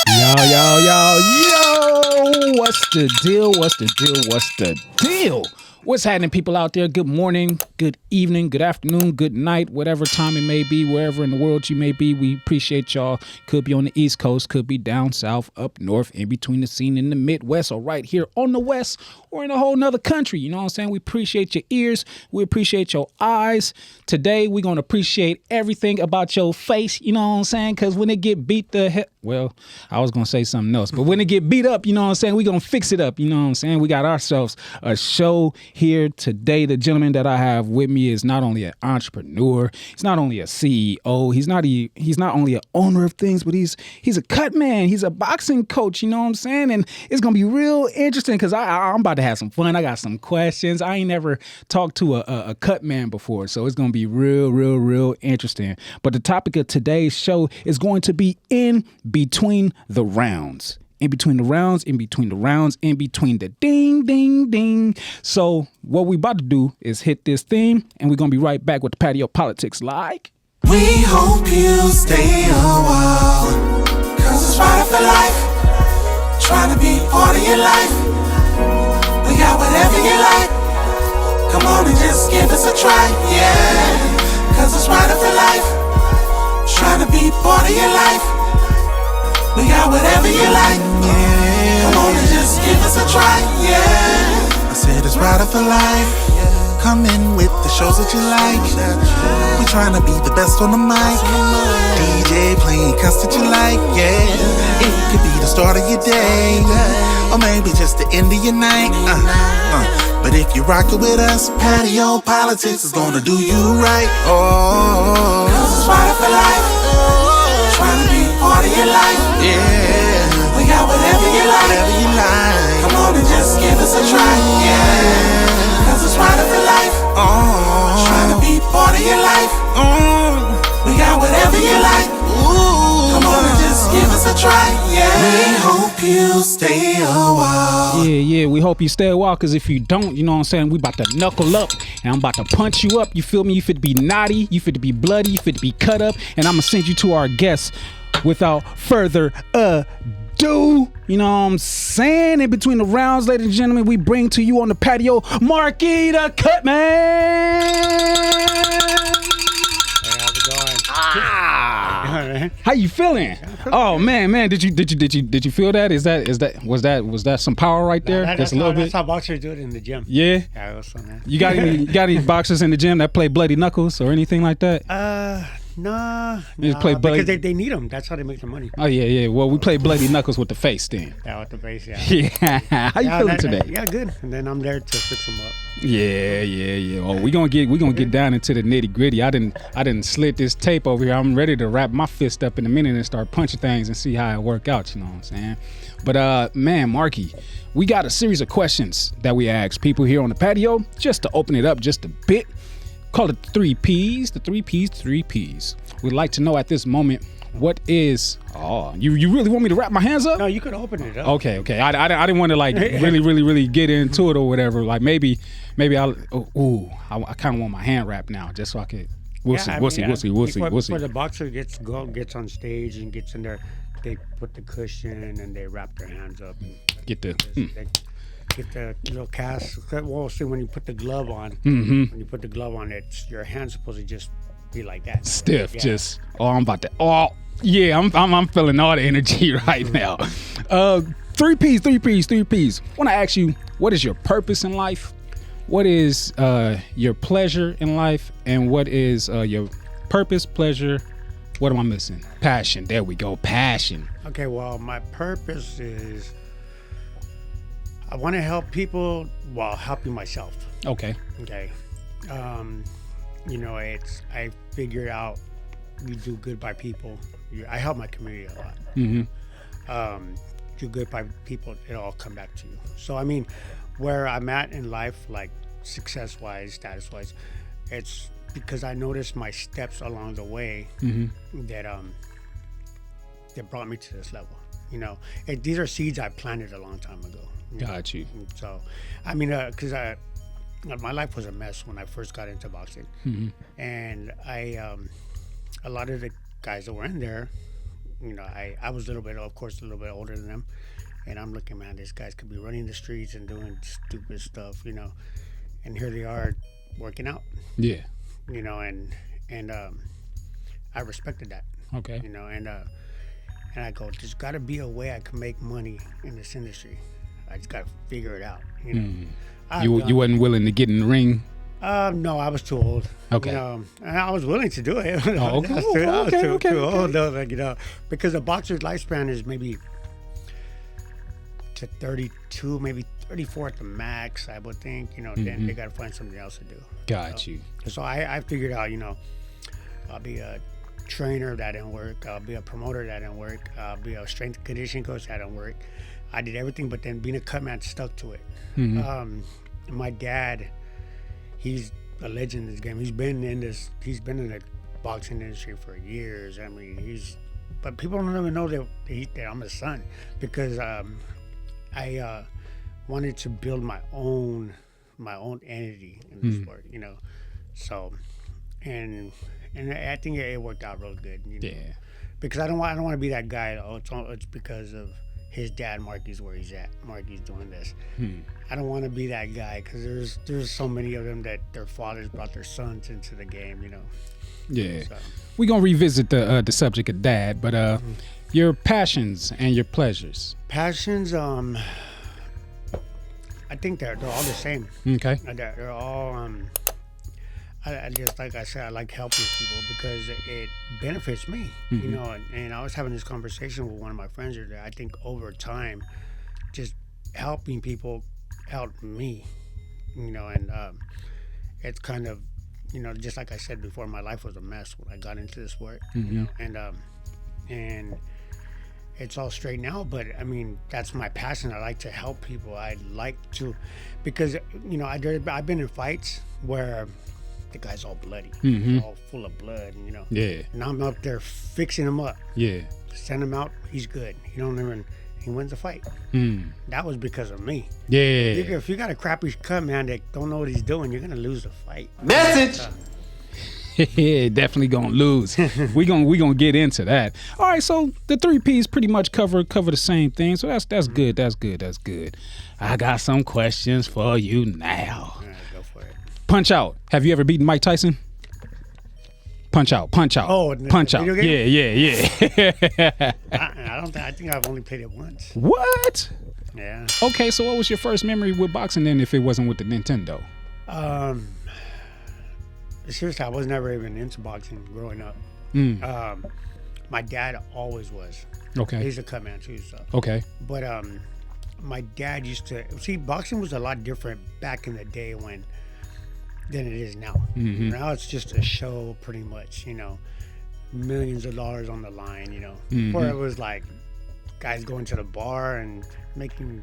Yo, yo, yo, yo! What's the deal? What's the deal? What's the deal? What's happening, people out there? Good morning, good evening, good afternoon, good night, whatever time it may be, wherever in the world you may be. We appreciate y'all. Could be on the East Coast, could be down south, up north, in between the scene in the Midwest, or right here on the West, or in a whole nother country. You know what I'm saying? We appreciate your ears. We appreciate your eyes. Today, we're going to appreciate everything about your face. You know what I'm saying? Because when it get beat the hell, well, I was going to say something else, but when it get beat up, you know what I'm saying? We're going to fix it up. You know what I'm saying? We got ourselves a show here today. The gentleman that I have with me is not only an entrepreneur, he's not only a CEO, he's not only an owner of things, but he's a cut man. He's a boxing coach, you know what I'm saying? And it's going to be real interesting because I'm about to have some fun. I got some questions. I ain't never talked to a cut man before, so it's going to be real interesting. But the topic of today's show is going to be in between the rounds. In between the rounds, in between the rounds, in between the ding. So what we about to do is hit this theme, and we're going to be right back with the Patio PolitiCz. Like, we hope you stay a while, cause it's right for life. Trying to be part of your life. We got whatever you like. Come on and just give us a try, yeah. Cause it's right for life. Trying to be part of your life. We got whatever you like, yeah. Come on and just give us a try, yeah. I said it's right for life. Come in with the shows that you like. We trying to be the best on the mic. DJ playing cuts that you like, yeah. It could be the start of your day, or maybe just the end of your night. But if you rock it with us, Patio PolitiCz is gonna do you right. Oh, cause it's right for life. Trying to be part of your life, yeah. We got whatever you like, whatever you like. Come on and just give us a try, yeah. Cause it's right for life. Oh, trying to be part of your life. We got whatever you like. Ooh. Come on and just give us a try, yeah. We hope you stay a while. Yeah, we hope you stay a while, because if you don't, you know what I'm saying, we about to knuckle up, and I'm about to punch you up, you feel me? You fit to be naughty, you fit to be bloody, you fit to be cut up, and I'm going to send you to our guests without further ado. You know what I'm saying? In between the rounds, ladies and gentlemen, we bring to you on the patio, Markey The Cutman. How you feeling? Oh man, did you feel that? Was that some power right there? Just a little bit. That's how boxers do it in the gym. Yeah. Yeah, it was so nice. You got any boxers in the gym that play bloody knuckles or anything like that? Nah. Just play bloody. Because they need them. That's how they make their money. Oh yeah. Well, we play bloody knuckles with the face then. Yeah, with the base. Yeah. Yeah. How you feeling today? Yeah, good. And then I'm there to fix them up. Yeah. Oh, we gonna get down into the nitty gritty. I didn't slit this tape over here. I'm ready to wrap my fist up in a minute and start punching things and see how it work out. You know what I'm saying? But man, Markey, we got a series of questions that we ask people here on the patio just to open it up just a bit. Call it the 3 Ps. The 3 Ps. 3 Ps. We'd like to know at this moment, what is? Oh, you really want me to wrap my hands up? No, you could open it up. Okay. I didn't want to like really get into it or whatever. Like maybe I'll. I kind of want my hand wrapped now, just so I could. We'll see. Before the boxer gets on stage and gets in there, they put the cushion and they wrap their hands up. And Get the. Get the little cast. Well, see, when you put the glove on, Mm-hmm. when you put the glove on, it's your hand's supposed to just be like that. Stiff, Yeah. just. Oh, I'm about to. Oh, yeah. I'm feeling all the energy right now. 3 Ps. Want to ask you, what is your purpose in life? What is your pleasure in life, and what is your purpose, pleasure? What am I missing? Passion. There we go. Passion. Okay. Well, my purpose is I want to help people while helping myself. Okay. Okay. I figure out you do good by people. I help my community a lot. Mm-hmm. Do good by people, it'll all come back to you. So, I mean, where I'm at in life, like success-wise, status-wise, it's because I noticed my steps along the way that brought me to this level. You know, these are seeds I planted a long time ago. Got you. So, I mean, because my life was a mess when I first got into boxing, and a lot of the guys that were in there I was a little bit, of course, a little bit older than them, and I'm looking, man, these guys could be running the streets and doing stupid stuff, and here they are working out, Yeah. And I respected that, Okay. and I go, there's got to be a way I can make money in this industry. I just got to figure it out, You wasn't willing to get in the ring. No, I was too old. Okay. And I was willing to do it. Oh, okay. I was Okay. too old, though, because a boxer's lifespan is maybe to 32, maybe 34 at the max, I would think. Then they got to find something else to do. Got you. So I figured out, I'll be a trainer, that didn't work. I'll be a promoter, that didn't work. I'll be a strength and conditioning coach, that didn't work. I did everything, but then being a cutman stuck to it. My dad, he's a legend in this game. He's been in the boxing industry for years. I mean, but people don't even know that I'm his son, because I wanted to build my own entity in the sport, So, and I think it worked out real good. Yeah. Because I don't want to be that guy. Oh, it's because of his dad. Markey's where he's at. Markey's doing this. I don't want to be that guy, because there's so many of them that their fathers brought their sons into the game. Yeah. So. We're gonna revisit the subject of dad, but your passions and your pleasures. Passions, I think they're all the same. Okay. They're all I just, like I said, I like helping people because it benefits me, and I was having this conversation with one of my friends that I think over time, just helping people helped me, and it's kind of, just like I said before, my life was a mess when I got into this sport, and it's all straight now, but I mean, that's my passion. I like to help people. I like to, because, I've been in fights where the guy's all bloody, all full of blood, Yeah. and I'm up there fixing him up. Yeah. Send him out, he's good. He wins the fight. That was because of me. Yeah. If you got a crappy cut man that don't know what he's doing, you're gonna lose the fight. Message. Yeah, definitely gonna lose. we gonna get into that. All right, so the 3 P's pretty much cover the same thing. So that's good. That's good. I got some questions for you now. All right, go for it. Punch Out. Have you ever beaten Mike Tyson? Punch Out. Oh, Punch the Out. video game? Yeah. I think I've only played it once. What? Yeah. Okay, so what was your first memory with boxing then, if it wasn't with the Nintendo? Seriously, I was never even into boxing growing up. My dad always was. Okay. He's a cutman too, so. Okay. But my dad used to see, boxing was a lot different back in the day than it is now. Now it's just a show, pretty much. Millions of dollars on the line. Before it was like guys going to the bar and making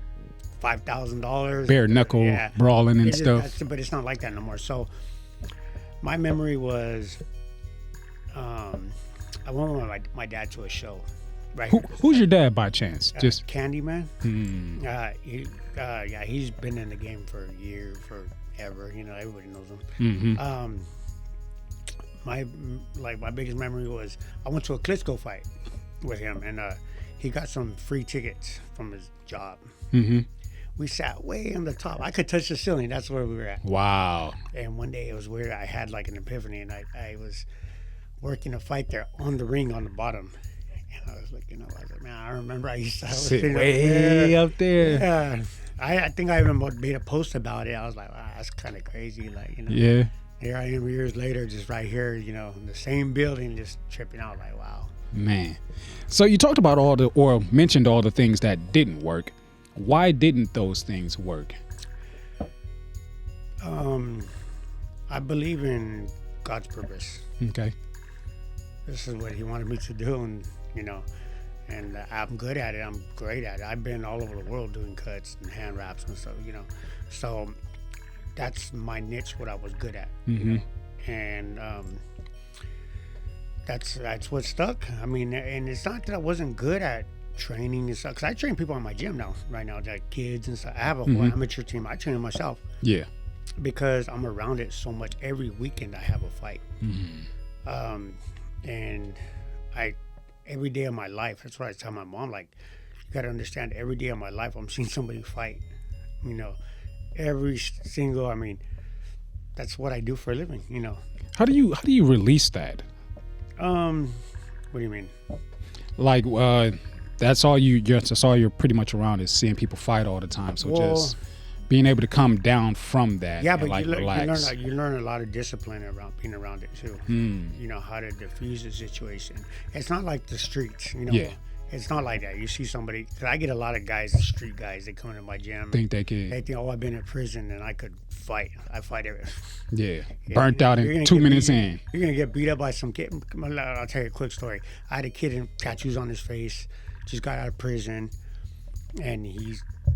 $5,000. Bare knuckle brawling and stuff. But it's not like that no more. So my memory was, I went with my dad to a show. Right. Who's your dad by chance? Just Candyman. He's been in the game for years, forever. Everybody knows him. My biggest memory was I went to a Klitschko fight with him, and he got some free tickets from his job. We sat way on the top. I could touch the ceiling. That's where we were at. Wow. And one day it was weird. I had like an epiphany, and I was working a fight there on the ring on the bottom. And I was looking up. I was like, man, I remember I used to sit way up there. Yeah. I think I even made a post about it. I was like, wow, that's kind of crazy. Yeah. Here I am years later, just right here, in the same building, just tripping out. Like, wow. Man. So you talked about mentioned all the things that didn't work. Why didn't those things work? I believe in God's purpose. Okay. This is what He wanted me to do, and and I'm good at it. I'm great at it. I've been all over the world doing cuts and hand wraps and stuff. So that's my niche. What I was good at. And that's what stuck. I mean, and it's not that I wasn't good at training and stuff, because I train people in my gym right now, like kids and stuff. I have a whole amateur team. I train myself. Yeah. Because I'm around it so much. Every weekend I have a fight. And every day of my life. That's what I tell my mom. Like, you got to understand, every day of my life, I'm seeing somebody fight. You know, every single. I mean, that's what I do for a living. You know. How do you release that? What do you mean? Like, that's all you're pretty much around is seeing people fight all the time. So just being able to come down from that. Yeah, and but like relax. you learn a lot of discipline around being around it too. You know how to diffuse the situation. It's not like the streets, you know. Yeah. It's not like that. You see somebody, cause I get a lot of guys, the street guys, they come into my gym. Think they can. They think, oh, I've been in prison and I could fight. I fight every. Yeah. Burnt out in 2 minutes in. You're gonna get beat up by some kid. I'll tell you a quick story. I had a kid in tattoos on his face, just got out of prison, and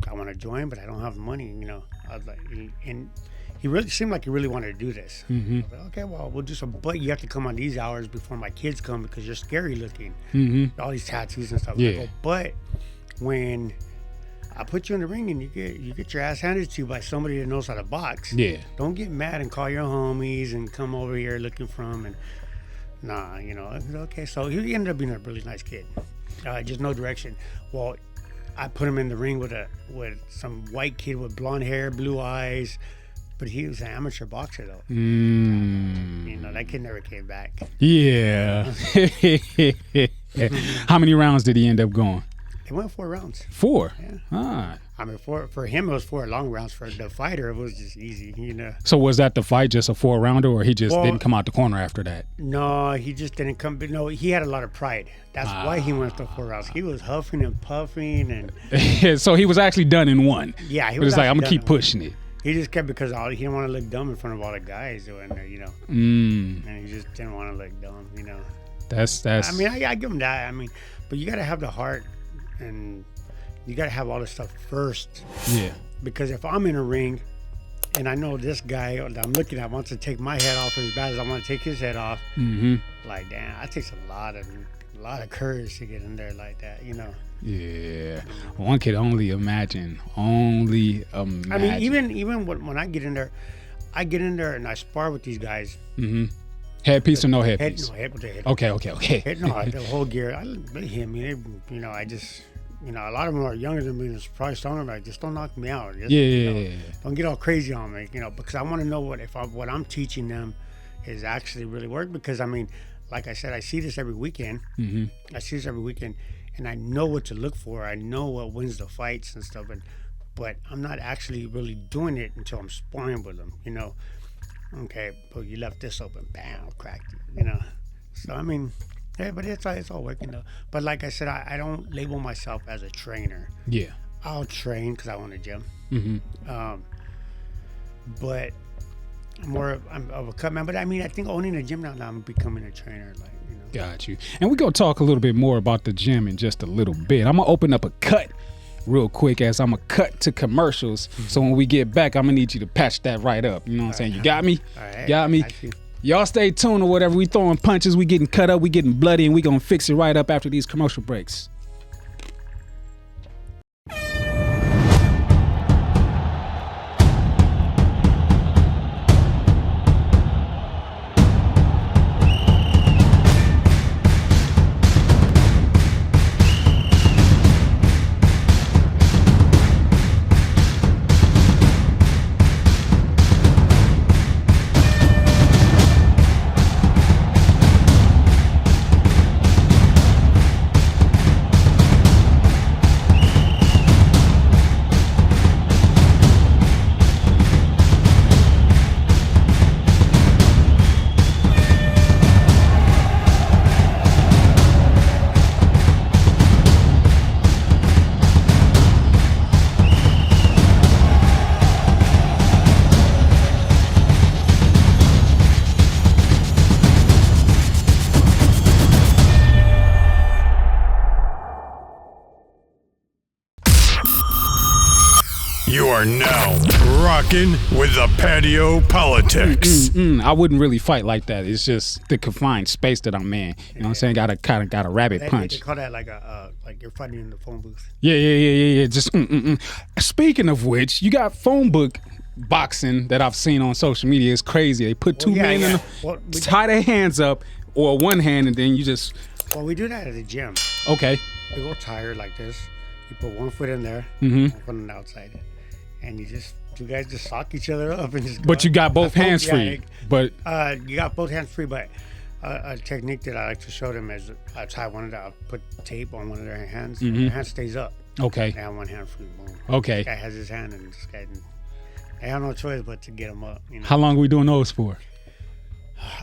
I want to join, but I don't have the money. You know, I was like, and he really seemed like he really wanted to do this. I was like, okay, well, we'll do some, but you have to come on these hours before my kids come because you're scary looking. All these tattoos and stuff. Yeah. I go, but when I put you in the ring and you get your ass handed to you by somebody that knows how to box. Yeah. Don't get mad and call your homies and come over here looking for them. And nah, you know, okay. So he ended up being a really nice kid. Just no direction. Well, I put him in the ring with some white kid with blonde hair, blue eyes, but he was an amateur boxer though. You know, that kid never came back. Yeah. How many rounds did he end up going? It went 4 rounds. 4? Yeah. Ah. I mean, for him, it was 4 long rounds. For the fighter, it was just easy, you know. So was that the fight, just a 4-rounder, or he just didn't come out the corner after that? No, he just didn't come. No, he had a lot of pride. That's why he went to 4 rounds. He was huffing and puffing, and so he was actually done in 1. yeah, he But was. it's like, I'm actually gonna keep done. pushing it. He just kept because he didn't want to look dumb in front of all the guys doing there, you know. And he just didn't want to look dumb, you know. That's. I mean, I give him that. I mean, but you got to have the heart, and you got to have all this stuff first. Yeah. Because if I'm in a ring, and I know this guy that I'm looking at wants to take my head off as bad as I want to take his head off, like damn, it takes a lot of courage to get in there like that, you know. Yeah. One could only imagine. I mean, even when I get in there and I spar with these guys. Headpiece or no headpiece? Head with the head. Okay. The whole gear. They hit me. You know, I just. You know, a lot of them are younger than me. It's probably some of them like, just don't knock me out. Just, you know, don't get all crazy on me, you know, because I want to know what I'm teaching them is actually really work. Because I mean, like I said, I see this every weekend. I see this every weekend, and I know what to look for. I know what wins the fights and stuff. But I'm not actually really doing it until I'm sparring with them. You know, okay, but you left this open, bam, cracked it. You know, so I mean. Yeah, but it's all working though. But like I said, I don't label myself as a trainer. Yeah. I'll train because I own a gym. But I'm of a cut man. But I mean, I think owning a gym now I'm becoming a trainer. Like, you know. Got you. And we're going to talk a little bit more about the gym in just a little bit. I'm going to open up a cut real quick as I'm going to cut to commercials. So when we get back, I'm going to need you to patch that right up. You know what I'm saying? You got me? All right. Got me? Y'all stay tuned or whatever. We throwing punches, we getting cut up, we getting bloody, and we gonna fix it right up after these commercial breaks. You are now rocking with the Patio PolitiCz. I wouldn't really fight like that. It's just the confined space that I'm in. You know what I'm saying? Got a rabbit punch. They call that like you're fighting in the phone booth. Yeah. Just Speaking of which, you got phone book boxing that I've seen on social media. It's crazy. They put two men in tie their hands up or one hand, and then you just Well, we do that at the gym. Okay. We go tire like this. You put one foot in there, Mm-hmm. one foot on the outside, and you guys just sock each other up and just. But you got both hands free. But you got both hands free. But a technique that I like to show them is I tie one of the, I'll put tape on one of their hands. Mm-hmm. Their hand stays up. okay. They have one hand free. Boom. Okay. This guy has his hand, and this guy. They have no choice but to get them up. You know? How long are we doing those for?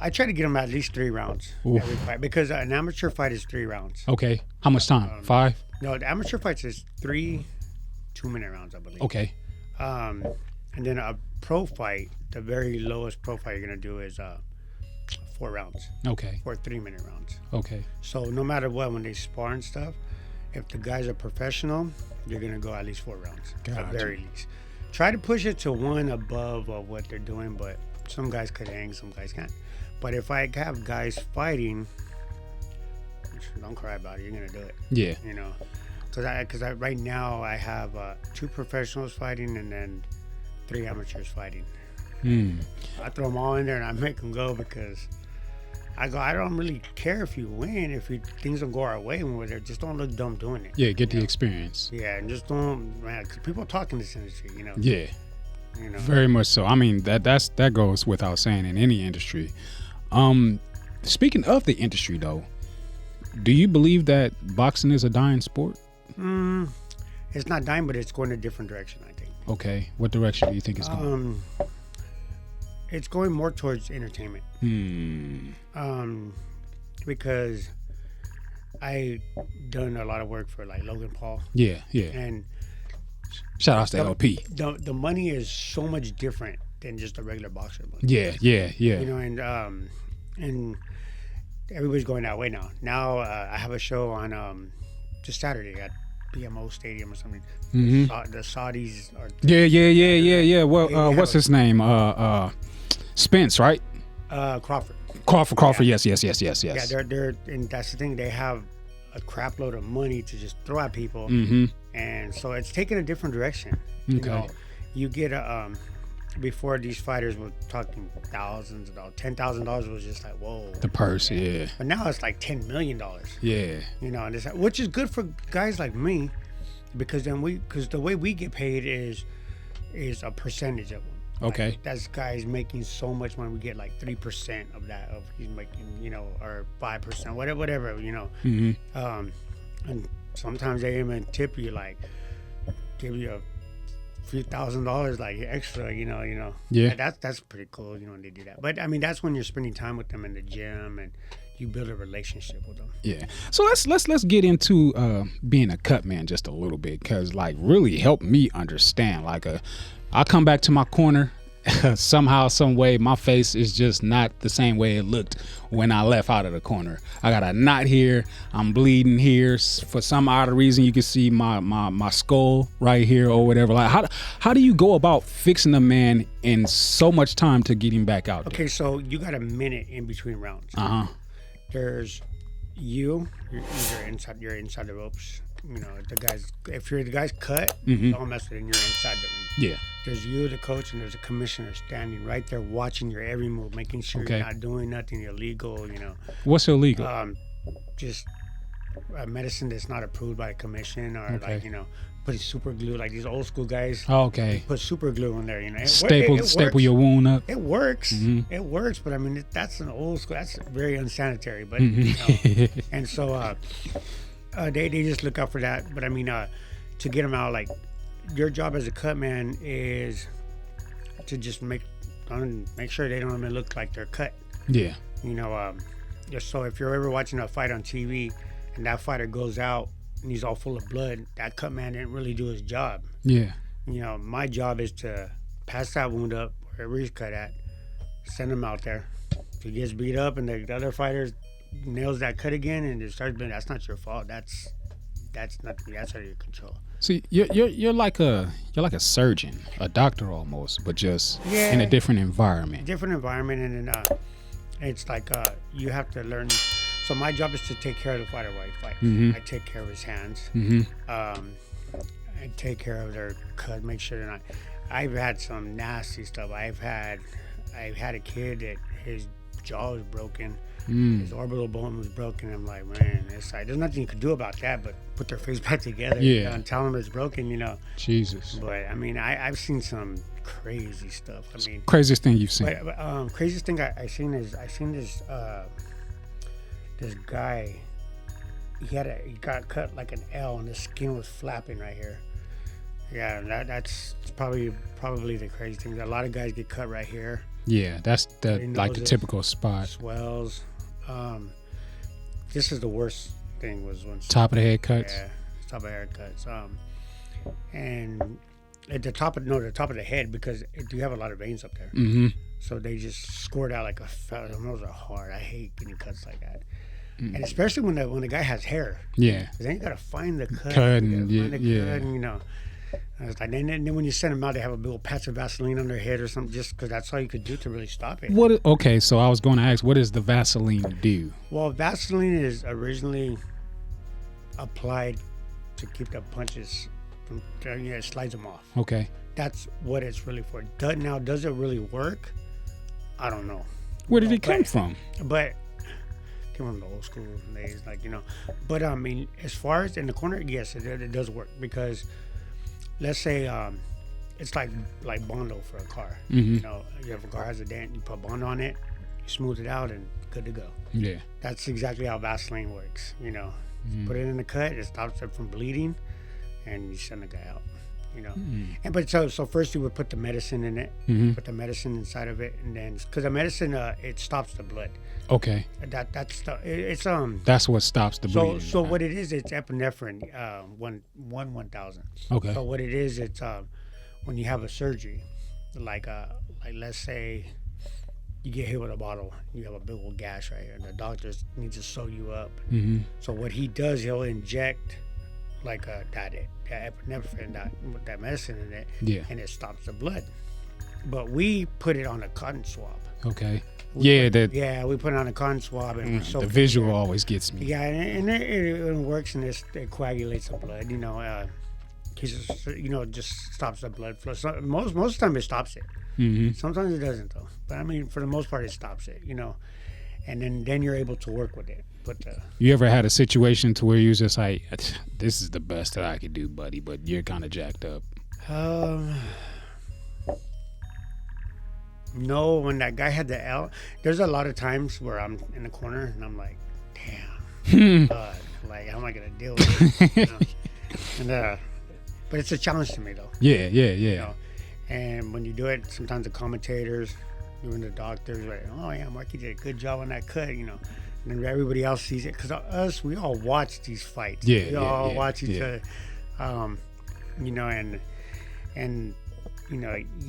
I try to get them at least 3 rounds Oof. every fight because an amateur fight is 3 rounds. Okay. How much time? 5? No, the amateur fights is 3 2-minute rounds, I believe. Okay. And then a pro fight, the very lowest pro fight you're gonna do is 4 rounds, Okay. 4 3-minute rounds. Okay. So no matter what, when they spar and stuff, if the guys are professional, you're gonna go at least 4 rounds, at Gotcha. the very least. Try to push it to 1 above of what they're doing, but some guys could hang, some guys can't. But if I have guys fighting, don't cry about it. You're gonna do it. Yeah. You know, because right now I have 2 professionals fighting and then 3 amateurs fighting. I throw them all in there and I make them go because I don't really care if you win, if things don't go our way when we're there. Just don't look dumb doing it. Yeah. Get the experience. Yeah, and just don't, man, because people talk in this industry, you know. Yeah. You know. Very much so. I mean, that goes without saying in any industry. Speaking of the industry, though, do you believe that boxing is a dying sport? It's not dying, but it's going a different direction, I think. Okay. What direction do you think it's going? It's going more towards entertainment. Because I done a lot of work for like Logan Paul. Yeah. Yeah. And Shout outs to LP. the money is so much different than just a regular boxer money. Yeah. Yeah. Yeah. You know, and everybody's going that way now. Now I have a show on just Saturday at BMO Stadium or something. Mm-hmm. The Saudis are. Yeah. Well, They have what's his name? Spence, right? Crawford. Crawford. Yes. Yeah, they're and that's the thing. They have a crap load of money to just throw at people, and so it's taking a different direction. You Okay. know, you get before these fighters were talking thousands of dollars. $10,000 was just like whoa. The purse, yeah. But now it's like $10 million. Yeah. You know, and which is good for guys like me, because the way we get paid is a percentage of them. Okay. Like, that's guys making so much money. We get like 3% of that. Of he's making, you know, or 5%, whatever, you know. And sometimes they even tip you, like give you a few $1,000s like extra, you know. Yeah. And that's pretty cool, you know, when they do that. But I mean, that's when you're spending time with them in the gym and you build a relationship with them. Yeah. So let's get into being a cut man just a little bit, because like really help me understand. Like I come back to my corner, somehow, some way, my face is just not the same way it looked when I left out of the corner. I got a knot here. I'm bleeding here. For some odd reason, you can see my skull right here or whatever. Like how do you go about fixing a man in so much time to get him back out there? Okay, so you got a minute in between rounds. There's you're inside the ropes. You know, if you're the guy's cut, don't mess with it, and you're inside the ring. Yeah. There's you, the coach, and there's a commissioner standing right there watching your every move, making sure Okay. you're not doing nothing illegal, you know. What's illegal? Just a medicine that's not approved by a commission, or Okay. like, you know, putting super glue, like these old school guys Okay. put super glue in there, you know. It Staple works. your wound up. It works. It works, but I mean, that's an old school. That's very unsanitary. But you know, and so they just look out for that. But I mean, to get them out, like your job as a cut man is to just make sure they don't even look like they're cut. Yeah. You know, just so if you're ever watching a fight on TV and that fighter goes out and he's all full of blood, that cut man didn't really do his job. Yeah. You know, my job is to pass that wound up wherever he's cut at, send him out there. If he gets beat up and the other fighter nails that cut again and it starts bleeding, that's not your fault. That's not that's out of your control. See, you're like a surgeon, a doctor almost, but just in a different environment. Different environment, and then it's like you have to learn. So my job is to take care of the fighter while he fights. I take care of his hands. I take care of their cut, make sure they're not. I've had some nasty stuff. I've had a kid that his jaw was broken. His orbital bone was broken. I'm like, man, there's nothing you could do about that but put their face back together. Yeah. And tell them it's broken, Jesus. But I mean, I've seen some crazy stuff. I mean, Craziest thing you've seen. but craziest thing I seen this this guy. He got cut like an L, and the skin was flapping right here. Yeah, that's probably the crazy thing. A lot of guys get cut right here. Yeah, that's the Noses, typical spot. Swells. This is the worst thing was when Top of the head cuts. Yeah, top of the hair cuts. And at the top of the head, because you have a lot of veins up there. Mm-hmm. So they just scored out like a fella. Those are hard. I hate getting cuts like that. And especially when the guy has hair. Yeah. 'Cause then you gotta find the cut. And, Cut, yeah. and, I was like, then when you send them out, they have a big old patch of Vaseline on their head or something, just because that's all you could do to really stop it. Okay, so I was going to ask, what does the Vaseline do? Well, Vaseline is originally applied to keep the punches from, it slides them off. Okay. That's what it's really for. Now, does it really work? I don't know. Where did it come from? But came from the old school days, But I mean, as far as in the corner, yes, it does work, because let's say it's like Bondo for a car. Mm-hmm. You have a car has a dent, you put Bondo on it, you smooth it out, and good to go. Yeah. That's exactly how Vaseline works. Put it in the cut, it stops it from bleeding, and you send the guy out. And but so first you would put the medicine in it, put the medicine inside of it, and then because the medicine it stops the blood. Okay. That's what stops the bleeding. So what it is, it's epinephrine, 1,000. Okay. So what it is, it's when you have a surgery, like let's say you get hit with a bottle, you have a big old gash right here, and the doctor needs to sew you up. Mm-hmm. So what he does, he'll inject like that epinephrine, that medicine in it, and it stops the blood. But we put it on a cotton swab. Okay. We put it on a cotton swab, and the visual always gets me. Yeah, and it works, and it coagulates the blood. Just stops the blood flow. So most of the time it stops it. Mm-hmm. Sometimes it doesn't though. But I mean, for the most part, it stops it. And then you're able to work with it. But you ever had a situation to where you was just like, this is the best that I could do, buddy, but you're kind of jacked up? No, when that guy had the L, there's a lot of times where I'm in the corner and I'm like, damn, like how am I gonna deal with it? But it's a challenge to me though. Yeah. And when you do it, sometimes the commentators, even the doctors, like, oh yeah, Markey did a good job on that cut, And then everybody else sees it, because we all watch these fights. We all watch each other,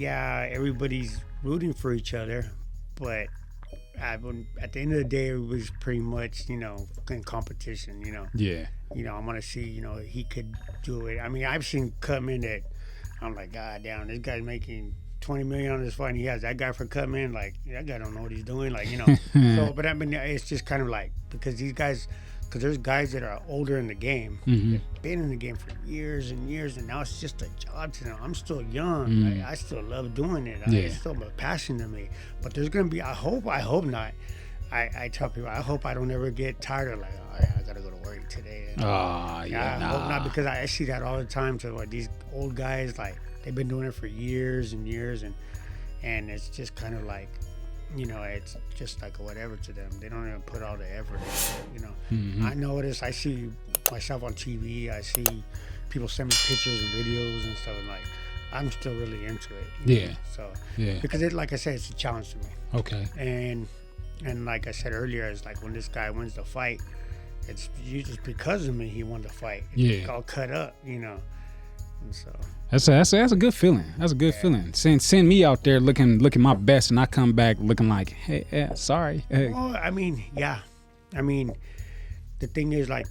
everybody's rooting for each other, but at the end of the day, it was pretty much, in competition, Yeah. I want to see, he could do it. I mean, I've seen Cutman that I'm like, God damn, this guy's making $20 million on this fight, and he has that guy for Cutman. Like, that guy don't know what he's doing. Like, So, but I mean, it's just kind of like, because these guys, because there's guys that are older in the game, been in the game for years and years, and now it's just a job to them. I'm still young. I still love doing it. It's still a passion to me. But there's gonna be. I hope not. I tell people, I hope I don't ever get tired of like, oh, yeah, I gotta go to work today. I hope not, because I see that all the time. To like these old guys, like they've been doing it for years and years, and it's just kind of like, it's just like whatever to them. They don't even put all the effort into it, I notice, I see myself on TV, I see people send me pictures and videos and stuff, and like, I'm still really into it. So, because like I said, it's a challenge to me. Okay. And like I said earlier, it's like when this guy wins the fight, it's just because of me he won the fight. It's all cut up, And so that's a good feeling. That's a good feeling. Send me out there looking my best, and I come back looking like, hey, sorry. Well, I mean, the thing is, like,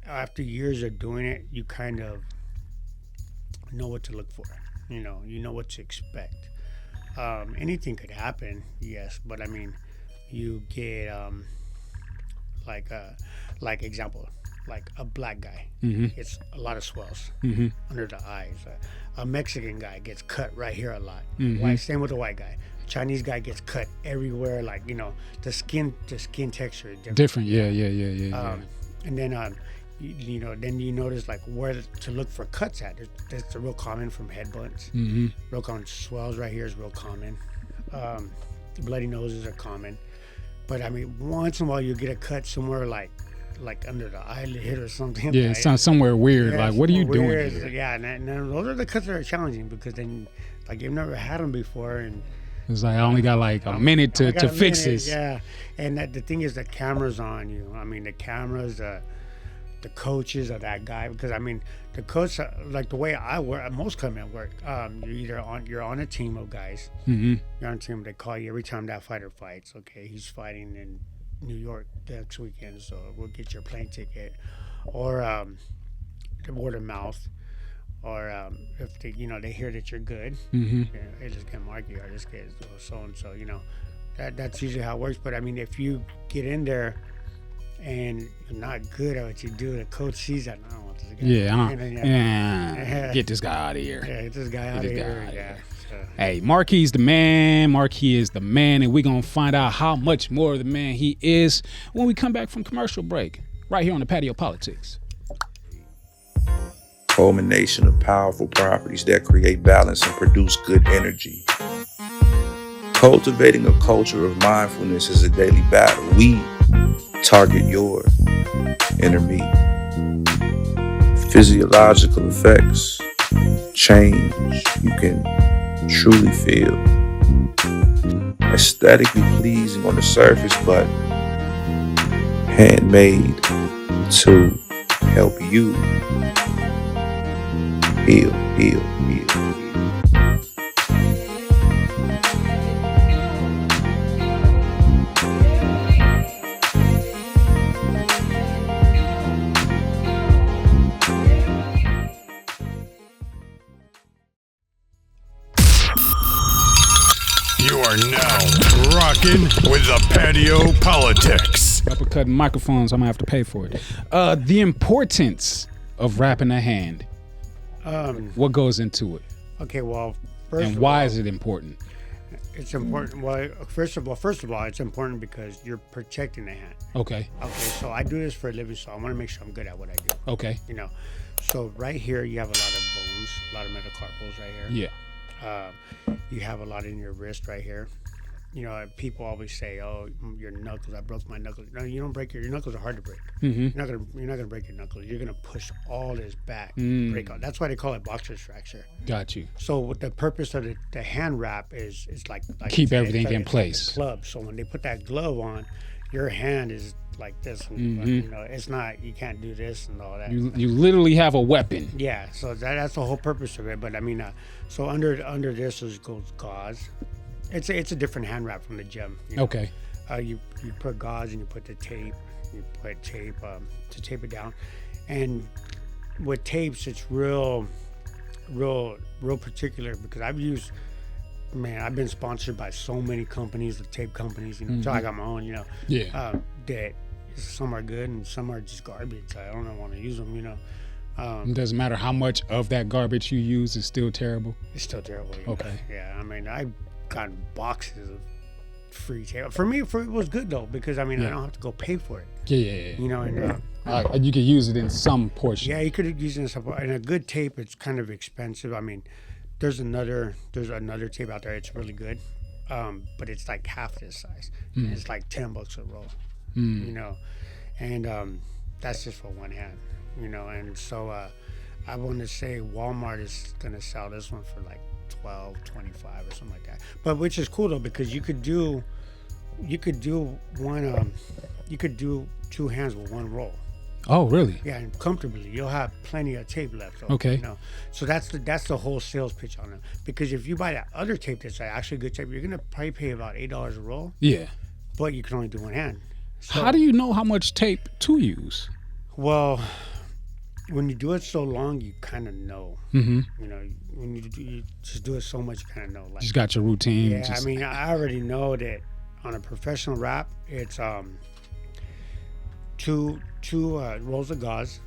after years of doing it, you kind of know what to look for. You know what to expect. Anything could happen, yes, but I mean, you get like example, like a black guy gets a lot of swells under the eyes. A Mexican guy gets cut right here a lot. Same with a white guy. Chinese guy gets cut everywhere, like, you know, the skin texture is different. Different, yeah. And then you know, then you notice like where to look for cuts at. That's real common from headbutts. Mm-hmm. Real common. Swells right here is real common. Bloody noses are common. But I mean, once in a while you get a cut somewhere like under the eyelid or something. Yeah, right? it sounds somewhere weird. Yeah, like, what are you doing weird. here? Yeah, and those are the cuts that are challenging because then, like, you've never had them before, and It's like I only got like a minute to fix this. Yeah, and the thing is, the camera's on you. I mean, the cameras, the coaches of that guy, because I mean, the coach, like the way I work, most cutmen work. You're on a team of guys. Mm-hmm. You're on a team. They call you every time that fighter fights. Okay, he's fighting in New York next weekend, so we'll get your plane ticket, or word of mouth, or if they, you know, they hear that you're good, Mm-hmm. hey, this guy Markey or this guy is so and so, you know, that's usually how it works. But I mean, if you get in there and you're not good at what you do, the coach sees that. I don't want this guy. Yeah, get this guy out of here. Yeah, get this guy out of here. Yeah. So. Hey, Markey's the man. Markey is the man, and we're going to find out how much more of the man he is when we come back from commercial break, right here on the Patio PolitiCz. Culmination of powerful properties that create balance and produce good energy. Cultivating a culture of mindfulness is a daily battle. We target your inner me. Physiological effects, change you can truly feel. Aesthetically pleasing on the surface, but handmade to help you heal. You are now rocking with the Patio PolitiCz. Uppercutting microphones, I'm going to have to pay for it. The importance of wrapping a hand. What goes into it? Okay, well, first And of why all, is it important? it's important? Well, first of all, it's important because you're protecting the hand. Okay. Okay, so I do this for a living, so I want to make sure I'm good at what I do. Okay. You know, so right here you have a lot of bones, a lot of metacarpals right here. Yeah. You have a lot in your wrist right here. You know, people always say, "Oh, your knuckles. I broke my knuckles." No, you don't break your knuckles are hard to break. Mm-hmm. You're not gonna break your knuckles. You're gonna push all this back, break out. That's why they call it boxer's fracture. Got you. So what the purpose of the hand wrap is like Keep everything in it's place. Like a glove. So when they put that glove on, your hand is like this. And, you know, it's not. You can't do this and all that. You literally have a weapon. Yeah, so that's the whole purpose of it. But I mean, so under this goes gauze. It's a different hand wrap from the gym. You know? Okay. You put gauze and you put the tape. You put tape to tape it down, and with tapes, it's real particular because I've been sponsored by so many companies, the tape companies. You know, so I got my own. You know. Yeah. That some are good and some are just garbage. I don't want to use them. You know. It doesn't matter how much of that garbage you use, it's still terrible. It's still terrible. Yeah. Okay. Yeah, I mean, I've gotten boxes of free tape. For me, it was good though because I mean, I don't have to go pay for it. Yeah. You know, and You could use it in some portion. yeah, you could use it in some. And a good tape, it's kind of expensive. I mean, there's another tape out there. It's really good, but it's like half this size. And it's like $10 a roll. You know, and that's just for one hand. You know, and so I want to say Walmart is gonna sell this one for like $12.25 or something like that. But which is cool though because you could do one you could do two hands with one roll. Oh, really? Yeah, and comfortably. You'll have plenty of tape left. Okay. You know? So that's the whole sales pitch on it. Because if you buy that other tape that's actually good tape, you're gonna probably pay about $8 a roll. Yeah. But you can only do one hand. So, How do you know how much tape to use? well, when you do it so long, you kind of know. Mm-hmm. You know, when you just do it so much, you kind of know. Like, Just got your routine. yeah, I mean, I already know that on a professional wrap, it's two rolls of gauze,